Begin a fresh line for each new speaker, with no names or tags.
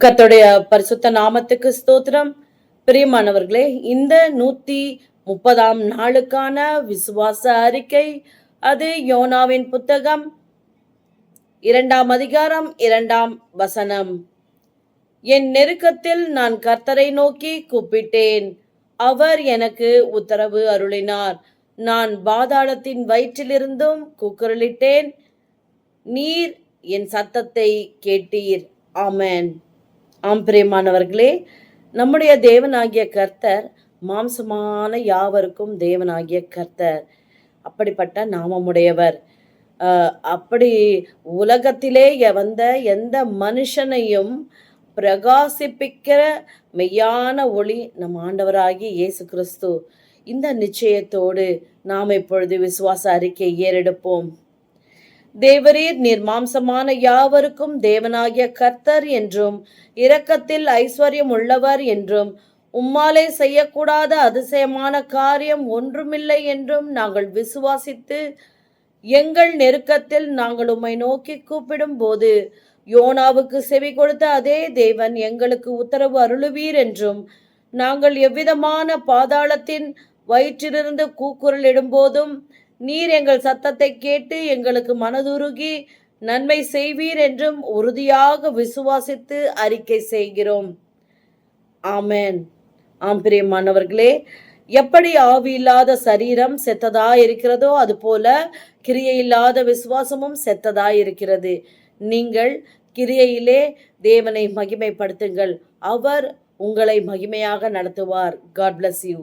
கர்த்தருடைய பரிசுத்த நாமத்துக்கு ஸ்தோத்திரம். பிரியமானவர்களே, இந்த 130ஆம் நாளுக்கான விசுவாச அறிக்கை, அது யோனாவின் புத்தகம் 2ஆம் அதிகாரம் 2ஆம் வசனம். என் நெருக்கத்தில் நான் கர்த்தரை நோக்கி கூப்பிட்டேன், அவர் எனக்கு உத்தரவு அருளினார். நான் பாதாளத்தின் வயிற்றிலிருந்தும் கூக்குரலிட்டேன், நீர் என் சத்தத்தை கேட்டீர். ஆமென். ஆம் பிரியமானவர்களே, நம்முடைய தேவனாகிய கர்த்தர் மாம்சமான யாவருக்கும் தேவனாகிய கர்த்தர். அப்படிப்பட்ட நாமமுடையவர். அப்படி உலகத்திலே வந்த எந்த மனுஷனையும் பிரகாசிப்பிக்கிற மெய்யான ஒளி நம் ஆண்டவராகிய இயேசு கிறிஸ்து. இந்த நிச்சயத்தோடு நாம் இப்பொழுது விசுவாச அறிக்கை ஏறெடுப்போம். தேவரீர் நீர் மாம்சமான யாவருக்கும் தேவனாகிய கர்த்தர் என்றும் இரக்கத்தில் ஐஸ்வர்யம் உள்ளவர் என்றும் உம்மாலே செய்யக்கூடாத அதிசயமான காரியம் ஒன்றுமில்லை என்றும் நாங்கள் விசுவாசித்து எங்கள் நெருக்கத்தில் நாங்கள் உம்மை நோக்கி கூப்பிடும் போது யோனாவுக்கு செவி கொடுத்த அதே தேவன் எங்களுக்கு உத்தரவு அருளுவீர் என்றும் நாங்கள் எவ்விதமான பாதாளத்தின் வயிற்றிலிருந்து கூக்குரலிடும் போதும் நீர் எங்கள் சத்தத்தை கேட்டு எங்களுக்கு மனதுருகி நன்மை செய்வீர் என்றும் உறுதியாக விசுவாசித்து அறிக்கை செய்கிறோம். ஆமென். ஆம் பிரியமானவர்களே, எப்படி ஆவி இல்லாத சரீரம் செத்ததாய் இருக்கிறதோ அதுபோல கிரியையில்லாத விசுவாசமும் செத்ததாய் இருக்கிறது. நீங்கள் கிரியையிலே தேவனை மகிமைப்படுத்துங்கள், அவர் உங்களை மகிமையாக நடத்துவார். God bless you.